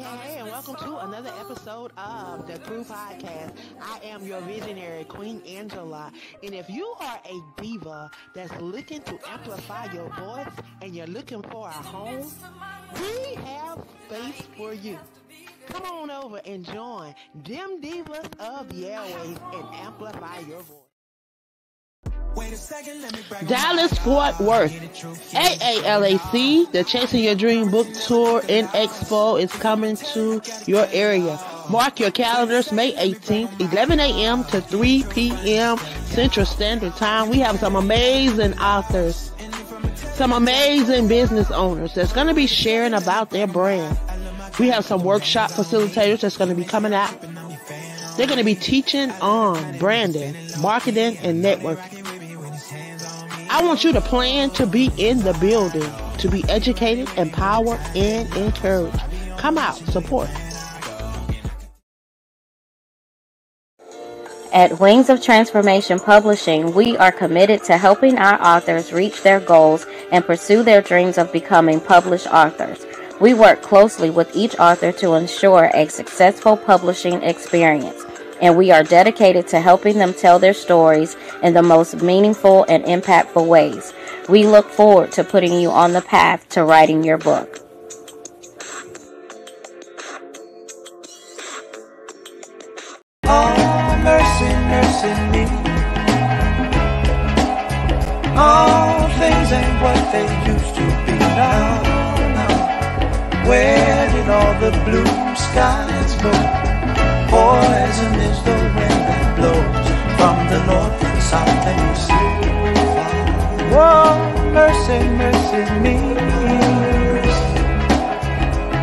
Hey, and welcome to another episode of the Crew Podcast. I am your visionary, Queen Angela. And if you are a diva that's looking to amplify your voice and you're looking for a home, we have space for you. Come on over and join them divas of the airways and amplify your voice. Dallas Fort Worth AALAC, the Chasing Your Dream Book Tour and Expo is coming to your area. Mark your calendars, May 18th, 11 a.m. to 3 p.m. Central Standard Time. We have some amazing authors, some amazing business owners that's going to be sharing about their brand. We have some workshop facilitators that's going to be coming out. They're going to be teaching on branding, marketing, and networking. I want you to plan to be in the building, to be educated, empowered, and encouraged. Come out, support. At Wings of Transformation Publishing, we are committed to helping our authors reach their goals and pursue their dreams of becoming published authors. We work closely with each author to ensure a successful publishing experience, and we are dedicated to helping them tell their stories in the most meaningful and impactful ways. We look forward to putting you on the path to writing your book. Oh, mercy, mercy me. All things ain't what they used to be now. Where did all the blue skies go? Poison is the wind that blows from the north and south and east. Whoa, mercy, mercy me.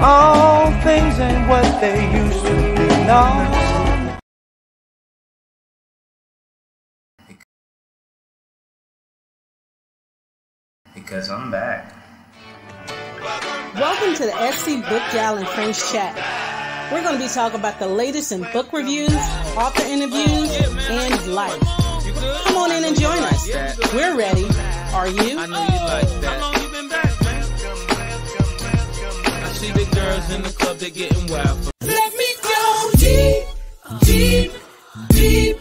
All things ain't what they used to be now. Because I'm back. Welcome to the SC Book Gal and Friends Chat. We're going to be talking about the latest in book reviews, author interviews, and life. Come on in and join us. We're ready. Are you? I know you like that. How long you been back, man? I see the girls in the club, they're getting wild. Let me go deep, deep, deep,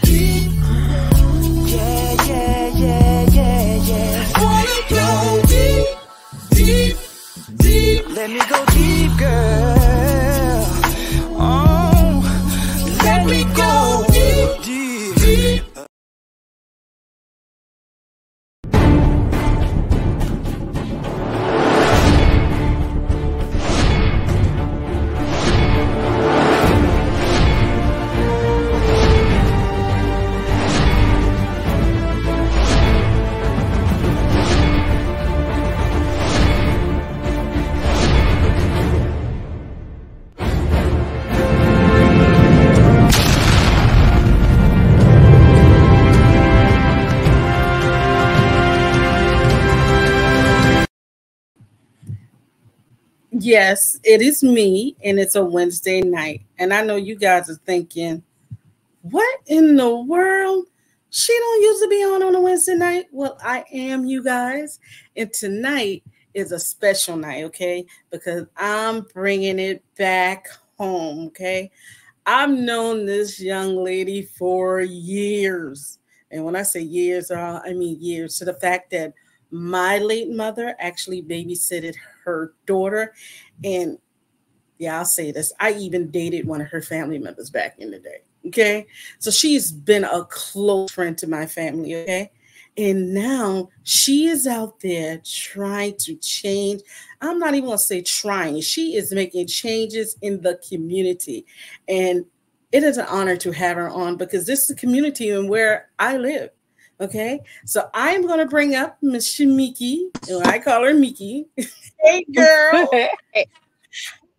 deep. Yeah, yeah, yeah, yeah, yeah. Wanna go deep, deep, deep. Let me go deep, girl. Oh, let me go deep, deep, deep. Yes, it is me, and it's a Wednesday night. And I know you guys are thinking, what in the world? She don't usually be on a Wednesday night. Well, I am, you guys. And tonight is a special night, okay? Because I'm bringing it back home, okay? I've known this young lady for years. And when I say years, I mean years, to the fact that my late mother actually babysitted her daughter. And yeah, I'll say this. I even dated one of her family members back in the day. Okay. So she's been a close friend to my family. Okay. And now she is out there trying to change. I'm not even going to say trying. She is making changes in the community. And it is an honor to have her on because this is the community and where I live. Okay, so I'm going to bring up Miss Shamiki, and I call her Miki. Hey, girl.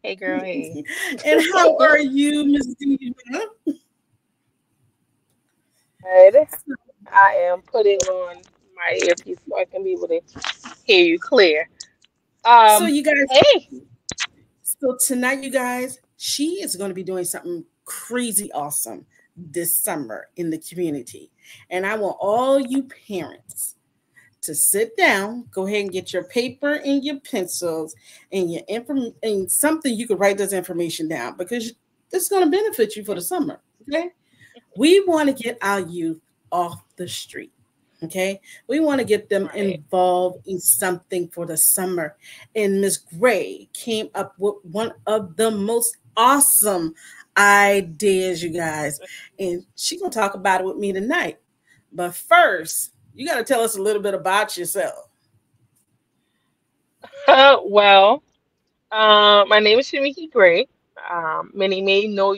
Hey, girl. Hey. And how are you, Miss Diva? Good. I am putting on my earpiece so I can be able to hear you clear. So you guys, hey. So tonight, you guys, she is going to be doing something crazy awesome this summer in the community. And I want all you parents to sit down, go ahead and get your paper and your pencils and your and something you could write this information down because it's going to benefit you for the summer. Okay. We want to get our youth off the street. Okay. We want to get them Right. involved in something for the summer. And Miss Gray came up with one of the most awesome ideas, you guys. And she's going to talk about it with me tonight. But first, you got to tell us a little bit about yourself. Well, my name is Shamiki Gray. Many may know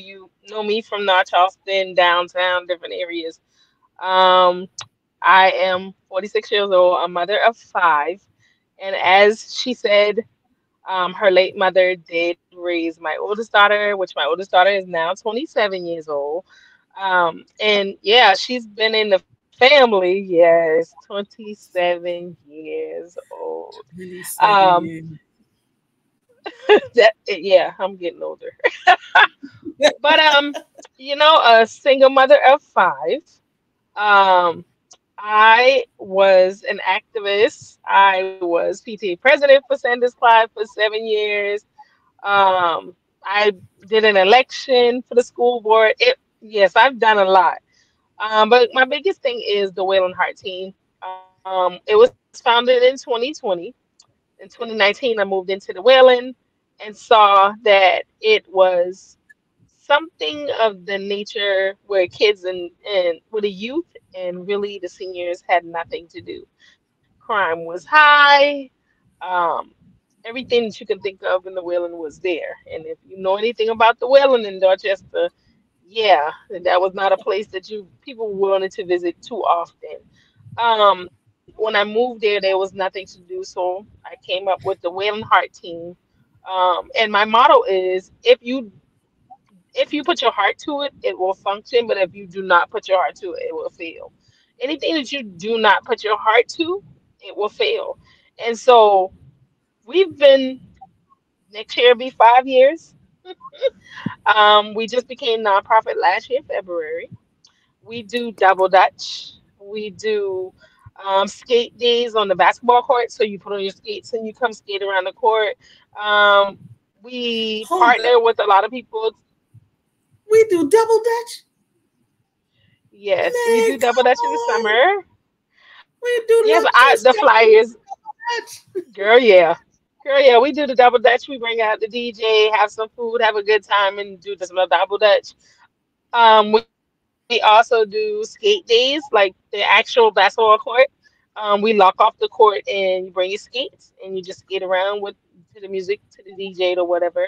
me from North Charleston, downtown, different areas. Um, I am 46 years old, a mother of five, and as she said, her late mother did raise my oldest daughter, which my oldest daughter is now 27 years old. And yeah, she's been in the family, yes, 27 years old. 27 Um, years. yeah, I'm getting older. But a single mother of five. Um, I was an activist. I was PTA president for Sanders Clyde for 7 years. I did an election for the school board. Yes, I've done a lot. But my biggest thing is the Whale and Heart team. It was founded in 2020. In 2019, I moved into the Whalen and saw that it was something of the nature where kids and with the youth and really the seniors had nothing to do. Crime was high. Um, Everything that you can think of in the Whalen was there. And if you know anything about the Whalen in Dorchester, yeah, that was not a place that you people wanted to visit too often. When I moved there, there was nothing to do, so I came up with the Whalen Heart team. And my motto is if you put your heart to it, it will function. But if you do not put your heart to it, it will fail. Anything that you do not put your heart to, it will fail. And so we've been next year will be 5 years. We just became nonprofit last year, February. We do double dutch. We do skate days on the basketball court. So you put on your skates and you come skate around the court. Um, we Hold up. partner with a lot of people. We do double dutch? Yes, we Man, do double come dutch in the on. summer. We do Yes, little I the two-step flyers, dutch. girl. Yeah, girl. Yeah, we do the double dutch. We bring out the DJ, have some food, have a good time, and do this little double dutch. We also do skate days, like the actual basketball court. We lock off the court and you bring your skates and you just skate around with to the music, to the DJ or whatever.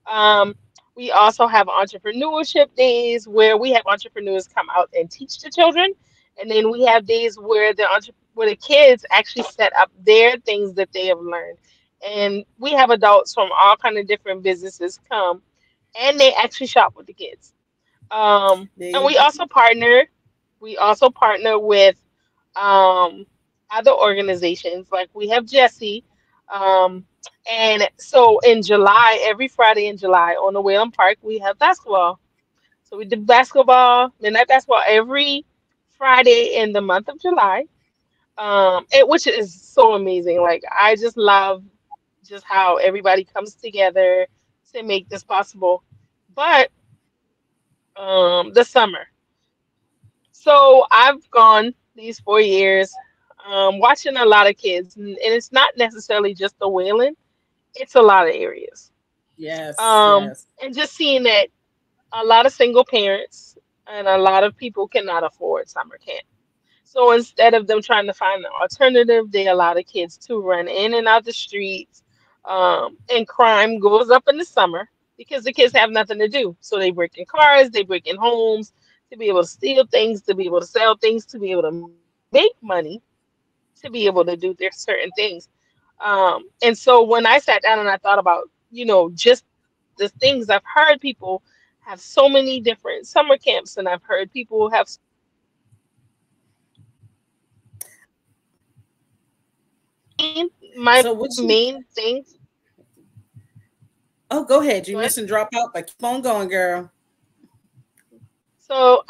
Um, we also have entrepreneurship days where we have entrepreneurs come out and teach the children, and then we have days where where the kids actually set up their things that they have learned, and we have adults from all kind of different businesses come and they actually shop with the kids. There And you go. we also partner with um, other organizations. Like we have Jesse. Um, and so in July, every Friday in July on the Whalen Park, we have basketball. So we do basketball, midnight basketball every Friday in the month of July. Which is so amazing. Like I just love just how everybody comes together to make this possible. But the summer. So I've gone these 4 years, watching a lot of kids, and it's not necessarily just the Whalen, it's a lot of areas. Yes, yes. And just seeing that a lot of single parents and a lot of people cannot afford summer camp. So instead of them trying to find an alternative, they allow the kids to run in and out the streets. And crime goes up in the summer because the kids have nothing to do. So they break in cars, they break in homes to be able to steal things, to be able to sell things, to be able to make money, to be able to do their certain things. And so when I sat down and I thought about, just the things I've heard people have so many different summer camps, and I've heard people have so many different businesses. My So what you main thing, Oh, go ahead. You go ahead. missing drop out, but keep on going, girl. So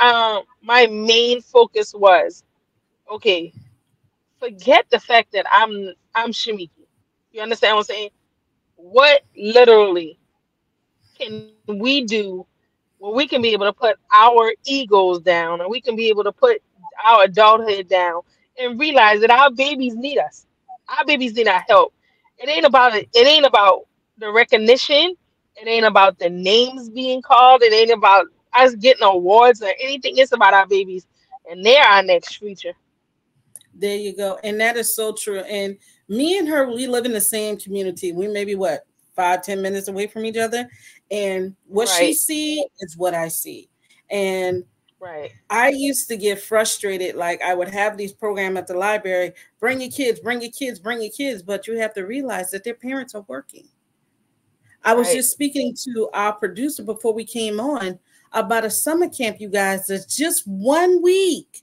my main focus was okay. forget the fact that I'm Shamiki. You understand what I'm saying? What literally can we do where we can be able to put our egos down and we can be able to put our adulthood down and realize that our babies need us. Our babies need our help. It ain't about the recognition. It ain't about the names being called. It ain't about us getting awards or anything. It's about our babies and they're our next future. There you go. And that is so true. And me and her, we live in the same community. We maybe what, 5, 10 minutes away from each other. And what she Right, see is what I see. And right, I used to get frustrated. Like I would have these programs at the library, bring your kids, bring your kids, bring your kids. But you have to realize that their parents are working. I was right. just speaking to our producer before we came on about a summer camp, you guys, that's just 1 week.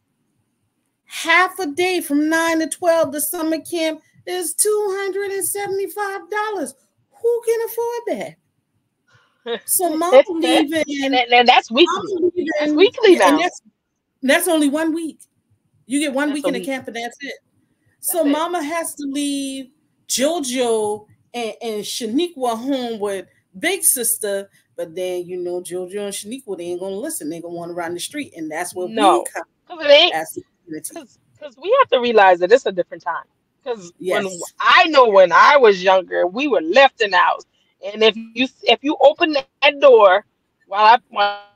Half a day from 9 to 12, the summer camp is $275. Who can afford that? So mom leaving, And that's mom weekly. That's leaving, weekly yeah, and now. that's only 1 week. You get one That's week a in the week. camp and that's it. So That's it. mama has to leave JoJo and Shaniqua home with big sister, but then JoJo and Shaniqua, they ain't gonna listen. They gonna want to run the street, and that's where we No, come because it ain't. as the community. Because we have to realize that it's a different time. Because when Yes. I know when I was younger, we were left in the house, and if you open that door while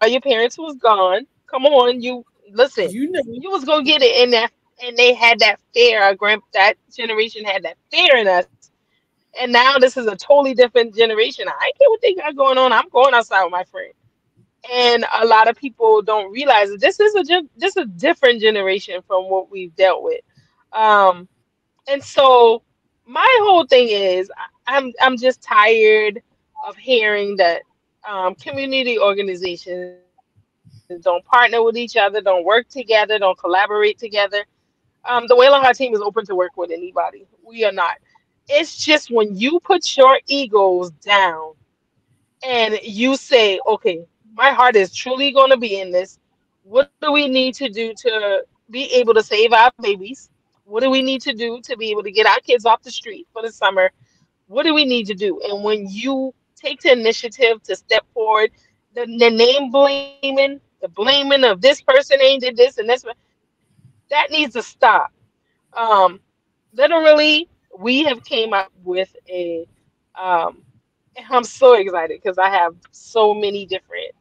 your parents was gone, come on, you listen. You know, You was gonna get it in there, and they had that fear. That generation had that fear in us, and now this is a totally different generation. I ain't care what they got going on. I'm going outside with my friend. And a lot of people don't realize that this is a different generation from what we've dealt with. Um, and so my whole thing is I'm just tired of hearing that community organizations don't partner with each other, don't work together, don't collaborate together. The Whale Heart team is open to work with anybody. We are not. It's just when you put your egos down and you say, okay, my heart is truly going to be in this. What do we need to do to be able to save our babies? What do we need to do to be able to get our kids off the street for the summer? What do we need to do? And when you take the initiative to step forward, the name blaming, the blaming of this person ain't did this and this, that needs to stop. Um, Literally, we have came up with a and I'm so excited because I have so many different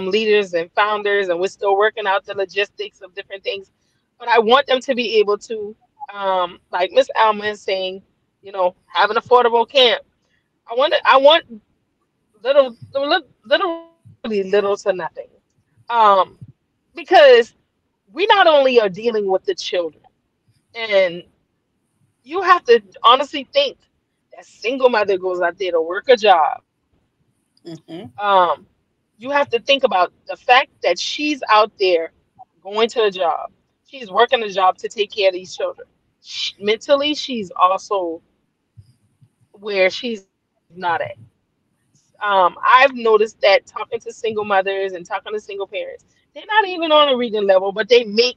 leaders and founders, and we're still working out the logistics of different things. But I want them to be able to, like Miss Alma is saying, have an affordable camp. I want literally little to nothing, um, because we not only are dealing with the children, and you have to honestly think that single mother goes out there to work a job. hmm Um, you have to think about the fact that she's out there going to a job. She's working a job to take care of these children. Mentally, she's also where she's not at. I've noticed that talking to single mothers and talking to single parents, they're not even on a reading level, but they make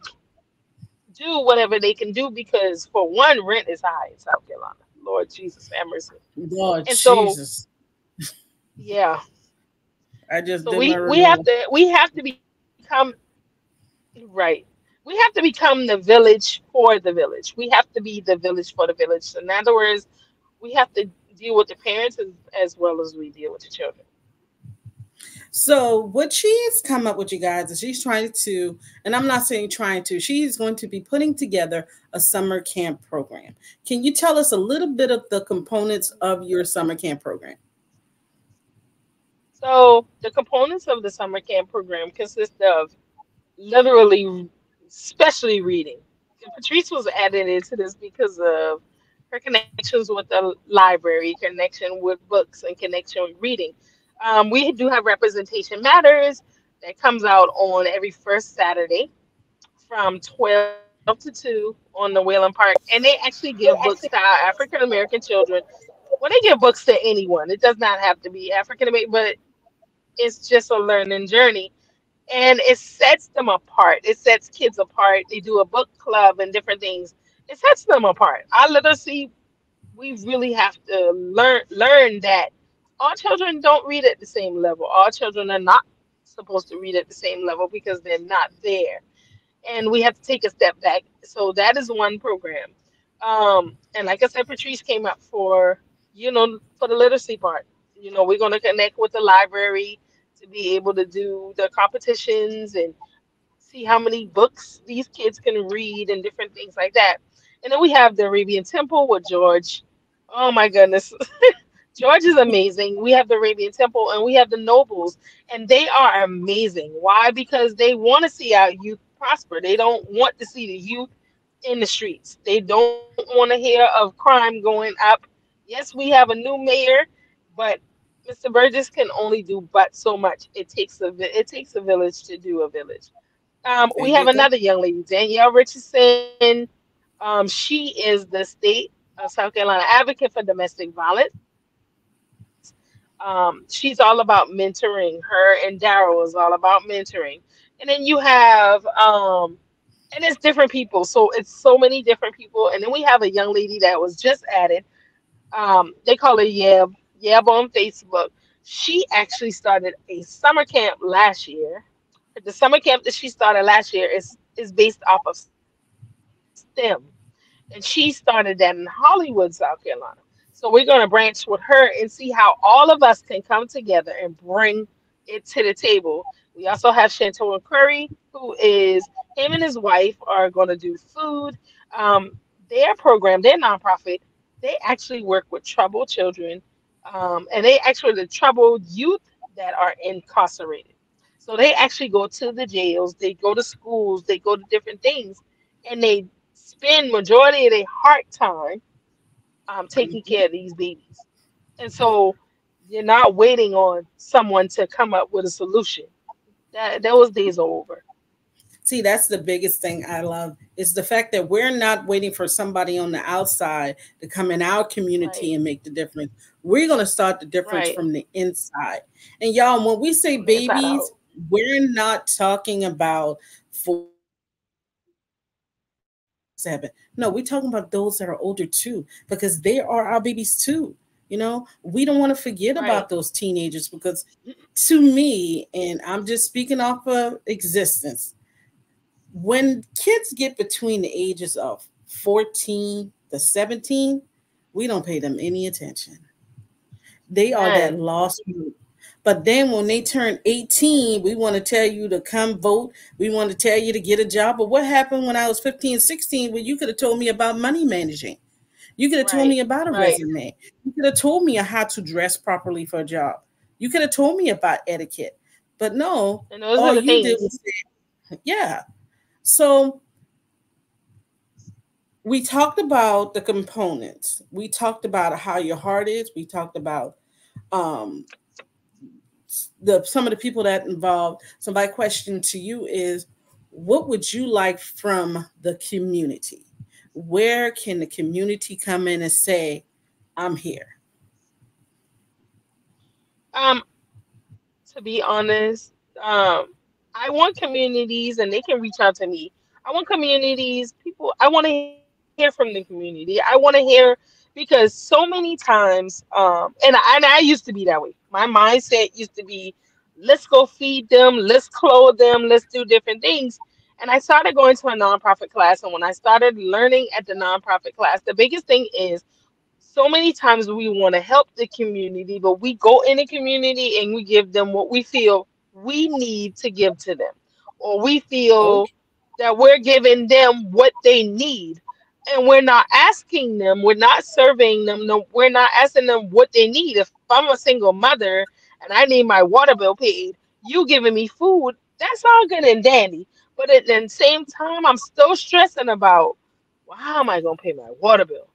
do whatever they can do because, for one, rent is high in South Carolina. Lord Jesus, have mercy. Lord And so, Jesus, yeah, I just so did my we have renewal. to become right. We have to become the village for the village. We have to be the village for the village. So in other words, we have to deal with the parents as well as we deal with the children. So what she's come up with, you guys, is she's trying to, and I'm not saying trying to, she's going to be putting together a summer camp program. Can you tell us a little bit of the components of your summer camp program? So the components of the summer camp program consist of literally, especially reading. And Patrice was added into this because of her connections with the library, connection with books, and connection with reading. We do have Representation Matters that comes out on every first Saturday from 12 to 2 on the Whalen Park. And they actually give books to our African American children. Well, they give books to anyone. It does not have to be African American, but it's just a learning journey and it sets them apart. It sets kids apart. They do a book club and different things. It sets them apart. Our literacy, we really have to learn that all children don't read at the same level. All children are not supposed to read at the same level because they're not there, and we have to take a step back. So that is one program. And like I said, Patrice came up for, for the literacy part. We're going to connect with the library to be able to do the competitions and see how many books these kids can read and different things like that. And then we have the Arabian Temple with George. Oh my goodness. George is amazing. We have the Arabian Temple and we have the Nobles, and they are amazing. Why? Because they want to see our youth prosper. They don't want to see the youth in the streets. They don't want to hear of crime going up. Yes, we have a new mayor, but Mr. Burgess can only do but so much. It takes a village to do a village. There We have you go. another young lady, Danielle Richardson. She is the state of South Carolina advocate for domestic violence. She's all about mentoring. Her and Daryl is all about mentoring. And then you have, and it's different people. So it's so many different people. And then we have a young lady that was just added. They call her Yeb on Facebook. She actually started a summer camp last year. The summer camp that she started last year is based off of STEM, and she started that in Hollywood, South Carolina. So we're going to branch with her and see how all of us can come together and bring it to the table. We also have Chantel and Curry, who is him and his wife are going to do food. Their program, their nonprofit, they actually work with troubled children, and they actually the troubled youth that are incarcerated. So they actually go to the jails, they go to schools, they go to different things, and they spend majority of their heart time taking Mhm. care of these babies. And so you're not waiting on someone to come up with a solution. That those days are over. See, that's the biggest thing I love is the fact that we're not waiting for somebody on the outside to come in our community Right, and make the difference. We're going to start the difference right. from the inside. And y'all, when we say From the inside babies, out. we're not talking about 4, 5, 6, 7. No, we're talking about those that are older too, because they are our babies too. We don't want to forget Right. about those teenagers because to me, and I'm just speaking off of existence, when kids get between the ages of 14 to 17, we don't pay them any attention. They are that Man. lost group. But then when they turn 18, we want to tell you to come vote. We want to tell you to get a job. But what happened when I was 15, 16? Well, you could have told me about money managing. You could have told me Right. about a Right. resume. You could have told me how to dress properly for a job. You could have told me about etiquette. But no, And those all are the you did things. was say, yeah. So we talked about the components. We talked about how your heart is. We talked about um, the some of the people that involved. So my question to you is, what would you like from the community? Where can the community come in and say, "I'm here"? Um, to be honest, I want communities, and they can reach out to me. I want communities, people. I want to hear from the community. I want to hear because so many times, and I used to be that way. My mindset used to be, let's go feed them, let's clothe them, let's do different things. And I started going to a nonprofit class, and when I started learning at the nonprofit class, the biggest thing is so many times we want to help the community, but we go in the community and we give them what we feel we need to give to them, or we feel Okay. that we're giving them what they need. And we're not asking them, we're not surveying them, no, we're not asking them what they need. If I'm a single mother and I need my water bill paid, you giving me food, that's all good and dandy. But at the same time, I'm still stressing about, well, how am I going to pay my water bill?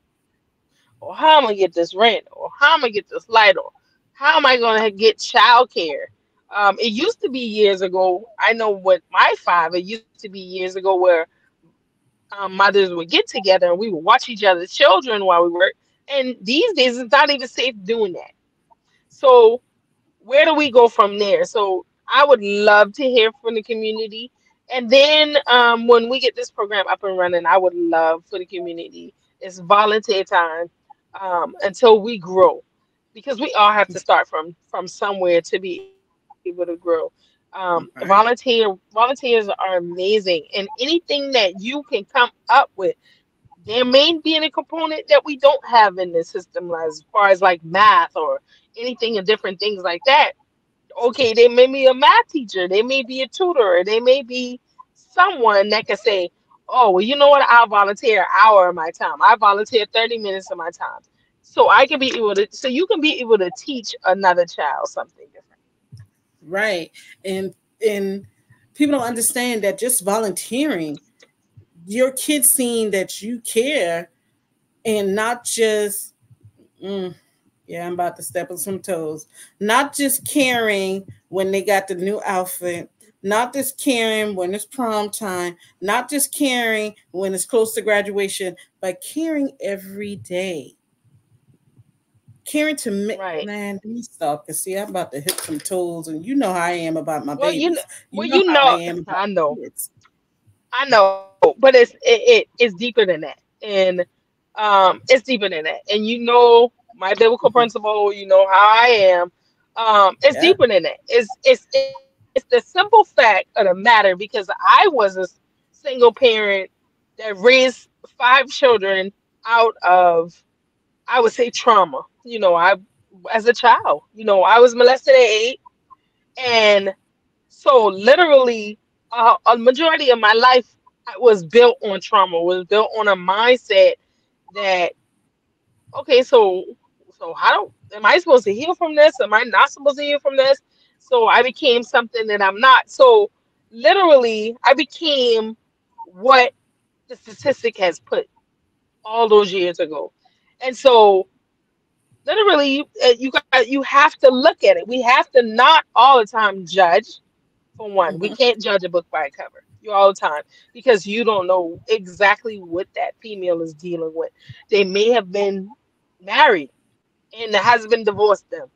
Or how am I gonna get this rent? Or how am I gonna get this light? Or how am I gonna get childcare? It used to be years ago. I know with my five, it used to be years ago where mothers would get together and we would watch each other's children while we work. And these days, it's not even safe doing that. So where do we go from there? So I would love to hear from the community. And then when we get this program up and running, I would love for the community. It's volunteer time until we grow, because we all have to start from somewhere to be able to grow. Right. Volunteers are amazing, and anything that you can come up with, there may be a component that we don't have in the system as far as like math or anything and different things like that. Okay, they may be a math teacher, they may be a tutor, they may be someone that can say, oh, well, you know what? I'll volunteer an hour of my time. I volunteer 30 minutes of my time. So I can be able to, so you can be able to teach another child something different. Right. And people don't understand that just volunteering, your kids seeing that you care and not just yeah, I'm about to step on some toes. Not just caring when they got the new outfit, not just caring when it's prom time, not just caring when it's close to graduation, but caring every day. Caring to Right. man, let me stop. Cause see, I'm about to hit some toes, and you know how I am about my Well, babies. You well, know you how I know, am about I know, kids. I know, but it's deeper than that, and it's deeper than that. And you know my biblical Mhm. principle. You know how I am. It's Yeah. deeper than that. It's the simple fact of the matter, because I was a single parent that raised 5 children out of, I would say, trauma. You know, I as a child, you know, I was molested at 8, and so literally, a majority of my life was built on trauma, was built on a mindset that, okay, so how do am I supposed to heal from this? Am I not supposed to heal from this? So I became something that I'm not. So literally, I became what the statistic has put all those years ago. And so literally, you have to look at it. We have to not all the time judge. For one, we Hmm. can't judge a book by a cover. You all the time, because you don't know exactly what that female is dealing with. They may have been married and the husband divorced them,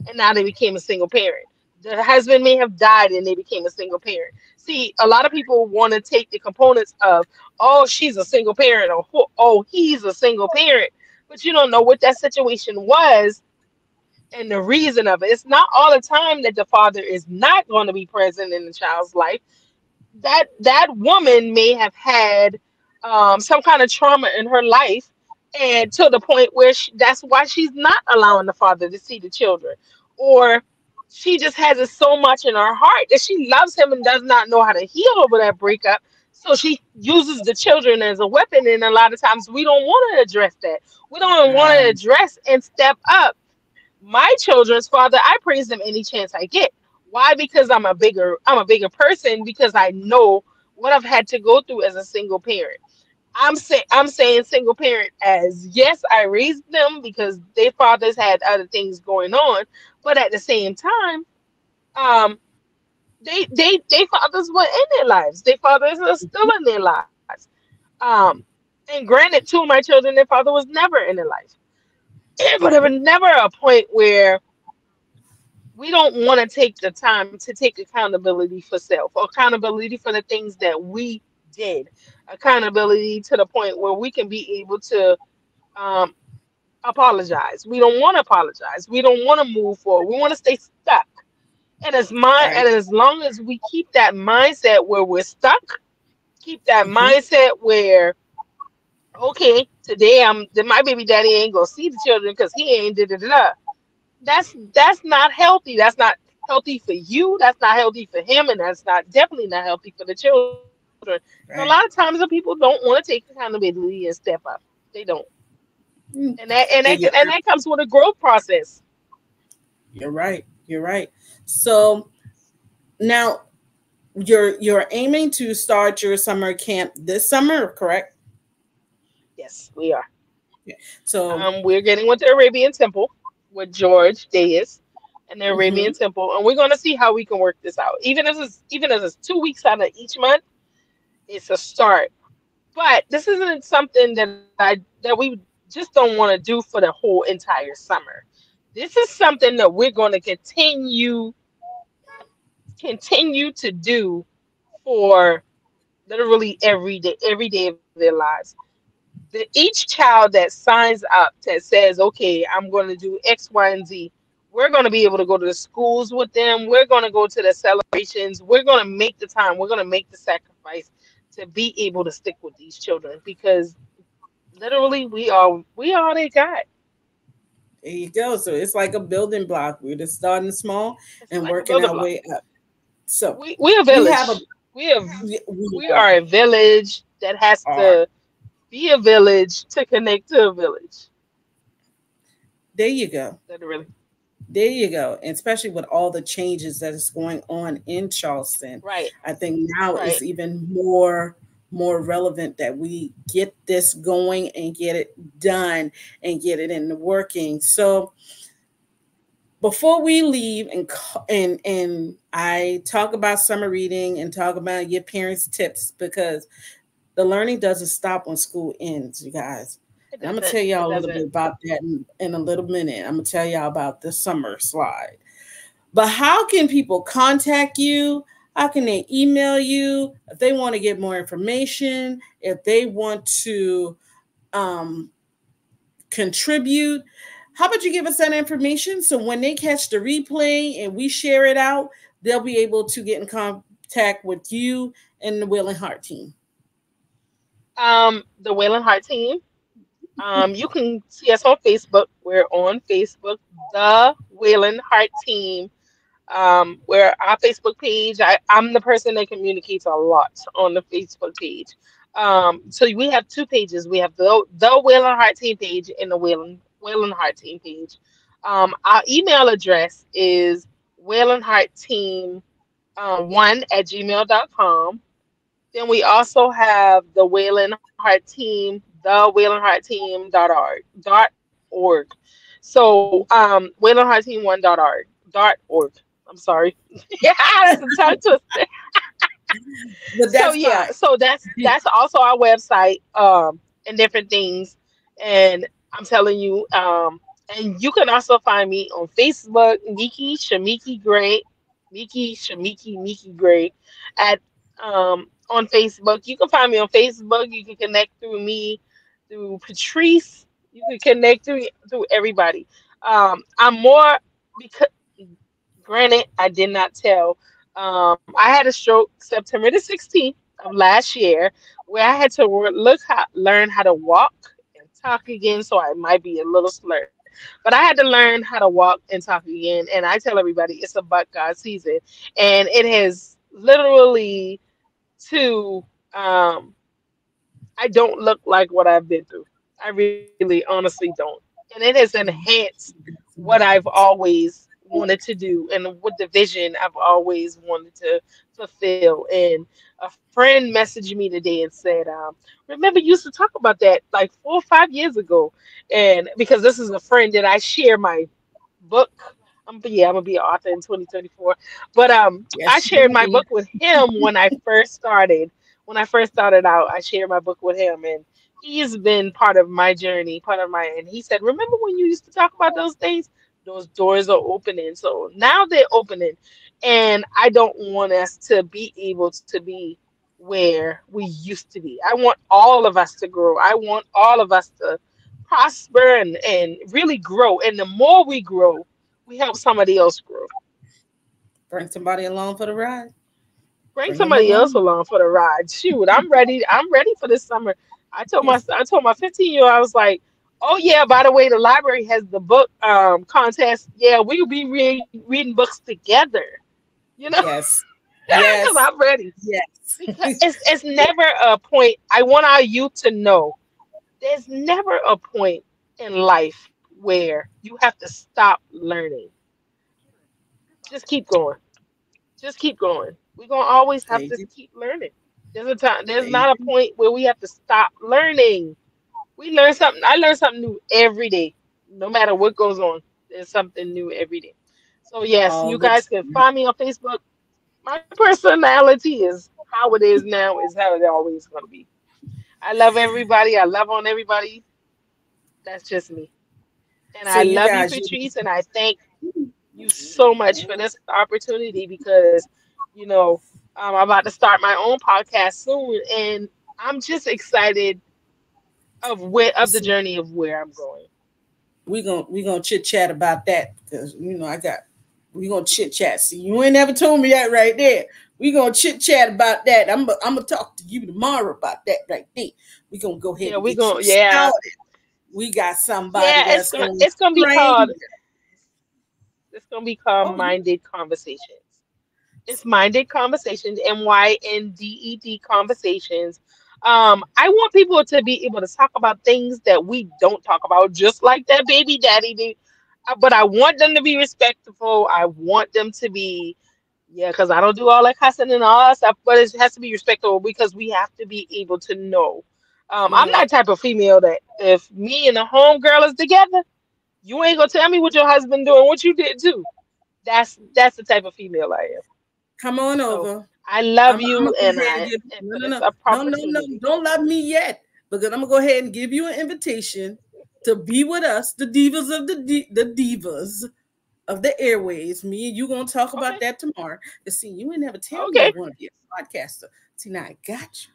and now they became a single parent. The husband may have died and they became a single parent. See, a lot of people want to take the components of, oh, she's a single parent, or oh, he's a single parent, but you don't know what that situation was and the reason of it. It's not all the time that the father is not going to be present in the child's life. That woman may have had some kind of trauma in her life, and to the point where that's why she's not allowing the father to see the children, or she just has it so much in her heart that she loves him and does not know how to heal over that breakup. So she uses the children as a weapon, and a lot of times we don't want to address that. We don't want to address and step up. My children's father, I praise him any chance I get. Why? Because I'm a bigger person, because I know what I've had to go through as a single parent. I'm saying single parent as, yes, I raised them because their fathers had other things going on, but at the same time, um, they fathers were in their lives. Their fathers are still in their lives. Um, and granted, two of my children, their father was never in their life, but there was never a point where we don't want to take the time to take accountability for self, or accountability for the things that we did, accountability to the point where we can be able to um, apologize. We don't want to apologize. We don't want to move forward. We want to stay stuck. Right. And as long as we keep that mindset where we're stuck, keep that Hmm. mindset where, okay, today my baby daddy ain't gonna see the children because he ain't da da da da. That's not healthy. That's not healthy for you. That's not healthy for him, and that's not definitely not healthy for the children. And a lot of times, Right. the people don't want to take accountability and step up. They don't, Mm. and And that comes with a growth process. you're right. You're right. So now you're aiming to start your summer camp this summer, correct? Yes, we are. Yeah. So We're getting with the Arabian Temple with George Deas and the Arabian mhm. Temple, and we're going to see how we can work this out. Even as it's 2 weeks out of each month, it's a start. But this isn't something that we just don't want to do for the whole entire summer. This is something that we're going to continue to do for literally every day of their lives. Each child that signs up that says, okay, I'm going to do X, Y, and Z, we're going to be able to go to the schools with them. We're going to go to the celebrations. We're going to make the time. We're going to make the sacrifice to be able to stick with these children because literally we are all they got. There you go. So it's like a building block. We're just starting small It's and like a working building our block. way up. So We a we have a village. We have we we are a village that has are. to be a village to connect to a village. There you go. Literally. There you go. And especially with all the changes that is going on in Charleston, Right. I think now it's Right. even more relevant that we get this going and get it done and get it in the working. So before we leave and I talk about summer reading and talk about your parents' tips because the learning doesn't stop when school ends, you guys. It And I'm gonna doesn't. tell It y'all a little bit doesn't. about that in a little minute. I'm gonna tell y'all about the summer slide. But how can people contact you? How can they email you if they want to get more information? If they want to um, contribute? How about you give us that information so when they catch the replay and we share it out, they'll be able to get in contact with you and the Will and Heart team. The Wailing Heart team. You can see us on Facebook. We're on Facebook, the Wailing Heart team. Where our Facebook page, I'm the person that communicates a lot on the Facebook page. So we have two pages. We have the Wailing Heart team page and the Wailing Heart team page. Our email address is wailingheartteam 1 at gmail.com. Then we also have the Wailing Heart Team, the Wailing Heart Team .org. So Wailing Heart Team 1.org. I'm sorry. Yeah, that's a tongue twister. But So that's yeah, fine. so that's also our website, and different things. And I'm telling you, and you can also find me on Facebook, Miki Gray at on Facebook. You can find me on Facebook. You can connect through me, through Patrice. You can connect through everybody. I'm more because granted, I did not tell. I had a stroke September the 16th of last year, where I had to learn how to walk and talk again. So I might be a little slurred, but I had to learn how to walk and talk again. And I tell everybody it's a but God season, and it has literally to um, I don't look like what I've been through. I really, honestly don't. And it has enhanced what I've always wanted to do and what the vision I've always wanted to fulfill. And a friend messaged me today and said, remember you used to talk about that like 4 or 5 years ago. And because this is a friend that I share my book. I'm gonna be an author in 2024. But I Yes, you shared will my be. book with him when I first started. When I first started out, I shared my book with him, and he's been part of my journey, part of my. And he said, "Remember when you used to talk about those things? Those doors are opening. So now they're opening, and I don't want us to be able to be where we used to be. I want all of us to grow. I want all of us to prosper and really grow. And the more we grow, we help somebody else grow. Bring somebody along for the ride. Bring Bring them somebody else along. along for the ride. Shoot, I'm ready. I'm ready for this summer. I told my 15-year-old, I was like, oh yeah, by the way, the library has the book contest. Yeah, we'll be reading books together. You know, Yes. because Yes. I'm ready. Yes. Because it's never a point. I want our youth to know there's never a point in life where you have to stop learning. Just keep going. Just keep going. We're gonna always There have you to go. keep learning. There's a time. There There's you not a go. point where we have to stop learning. We learn something. I learn something new every day, no matter what goes on. There's something new every day. So yes, All you the guys can time. find me on Facebook. My personality is how it is now. Is how it always gonna be. I love everybody. I love on everybody. That's just me. And So I you love you, guys, Patrice, and I thank you so much for this opportunity because, you know, I'm about to start my own podcast soon, and I'm just excited of the journey of where I'm going. We gonna chit chat about that because we gonna chit chat. See, you ain't never told me that right there. We gonna chit chat about that. I'm gonna talk to you tomorrow about that right there. We gonna go ahead Yeah, and we get you going yeah. started. We got somebody Yeah, that's gonna it's gonna be train called you. Oh, yeah. Minded Conversations. It's Minded Conversations, MYNDED Conversations. I want people to be able to talk about things that we don't talk about, just like that baby daddy did. But I want them to be respectful. I want them to be, yeah, because I don't do all that cussing and all that stuff, but it has to be respectful because we have to be able to know. I'm Mhm. not the type of female that if me and a home girl is together, you ain't gonna tell me what your husband doing, what you did too. That's the type of female I am. Come on So over. I love I'm you, gonna go and ahead and I give and no for no this no no no no opportunity. don't love me yet because I'm gonna go ahead and give you an invitation to be with us, the divas of the divas of the airways. Me and you gonna talk about Okay, that tomorrow. You see, you ain't never tell me okay, you want to be a podcaster. See, now I got you.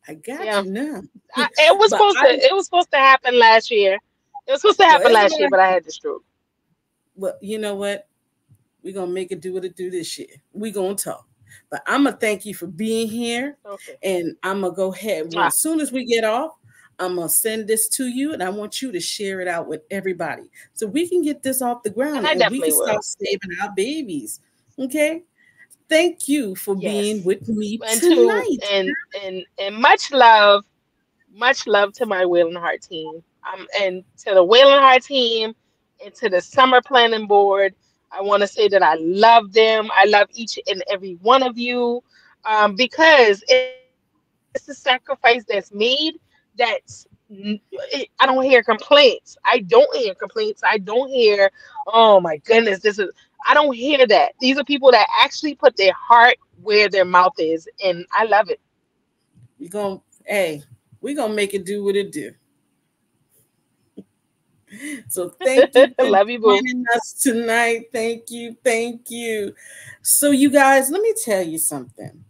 I got yeah. you now. It was But supposed to. It was supposed to happen last year. It was supposed to well, happen it's last year, gonna, but I had the stroke. well, you know what? We're gonna make it do what it do this year. We're gonna talk. But I'm gonna thank you for being here. Okay. And I'm gonna go ahead. Well, Ah, as soon as we get off, I'm gonna send this to you and I want you to share it out with everybody so we can get this off the and ground I and we can definitely start will. saving our babies. Okay. Thank you for being Yes. with me And to tonight. and much love to my Wailing Heart team. And to the Wailing Heart team and to the Summer Planning Board. I want to say that I love them. I love each and every one of you, because it's a sacrifice that's made. That's I don't hear complaints. I don't hear complaints. I don't hear, oh my goodness, this is. I don't hear that. These are people that actually put their heart where their mouth is, and I love it. Hey, we're gonna make it do what it do. So thank you for Love you, boo. joining us tonight. Thank you. Thank you. So, you guys, let me tell you something.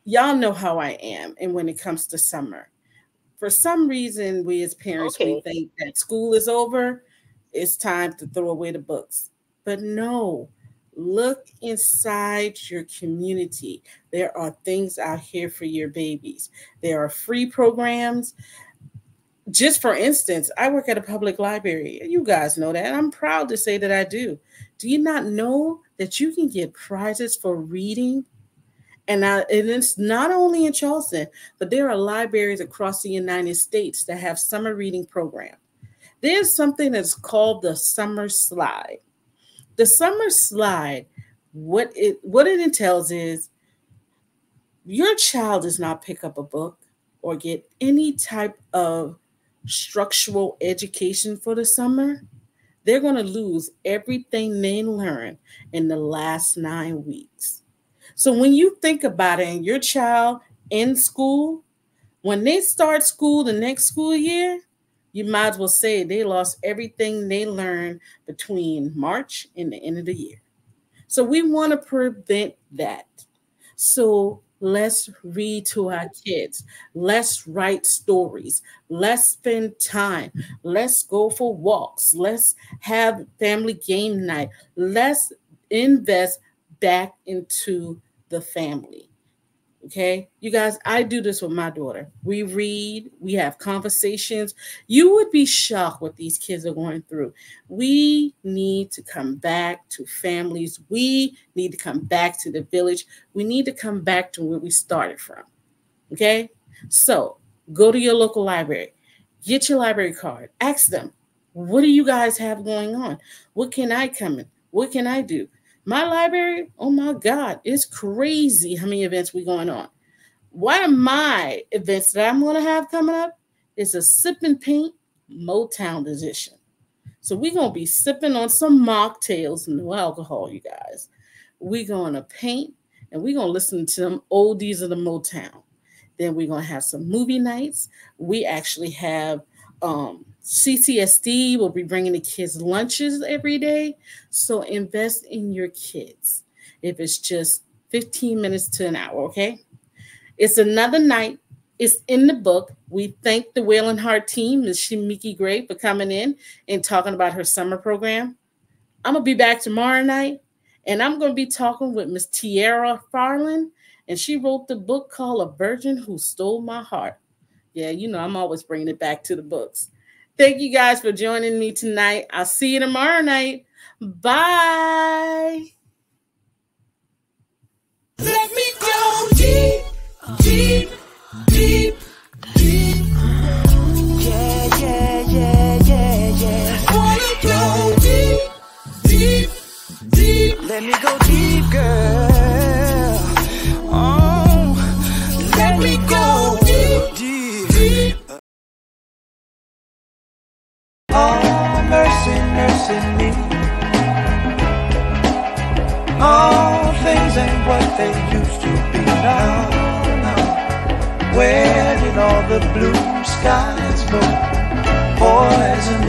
Y'all know how I am. And when it comes to summer, for some reason, we as parents, we Okay. think that school is over. It's time to throw away the books. But no, look inside your community. There are things out here for your babies. There are free programs. Just for instance, I work at a public library. You guys know that. I'm proud to say that I do. Do you not know that you can get prizes for reading? And it's not only in Charleston, but there are libraries across the United States that have summer reading program. There's something that's called the summer slide. The summer slide, what it entails is your child does not pick up a book or get any type of structural education for the summer. They're going to lose everything they learn in the last 9 weeks. So when you think about it, and your child in school, when they start school the next school year, you might as well say they lost everything they learned between March and the end of the year. So we want to prevent that. So let's read to our kids. Let's write stories. Let's spend time. Let's go for walks. Let's have family game night. Let's invest back into the family. Okay, you guys, I do this with my daughter. We read, we have conversations. You would be shocked what these kids are going through. We need to come back to families. We need to come back to the village. We need to come back to where we started from. Okay, so go to your local library, get your library card, ask them, what do you guys have going on? What can I come in? What can I do? My library, oh my God, it's crazy how many events we going on. One of my events that I'm going to have coming up is a sip and paint Motown edition. So we're going to be sipping on some mocktails, no alcohol, you guys. We're going to paint and we're going to listen to them oldies of the Motown. Then we're going to have some movie nights. We actually have CCSD will be bringing the kids lunches every day. So invest in your kids. If it's just 15 minutes to an hour, okay? It's another night. It's in the book. We thank the Whale and Heart team, Ms. Shamiki Gray, for coming in and talking about her summer program. I'm going to be back tomorrow night, and I'm going to be talking with Miss Tiara Farland, and she wrote the book called A Virgin Who Stole My Heart. Yeah, you know, I'm always bringing it back to the books. Thank you guys for joining me tonight. I'll see you tomorrow night. Bye. Let me go deep, deep, deep, deep. Yeah, yeah, yeah, yeah, yeah. Wanna go deep, deep, deep. Let me go deep, girl. Oh, let me go deep, deep, deep. Oh, mercy, mercy me. All things ain't what they used to be now. Where did all the blue skies go?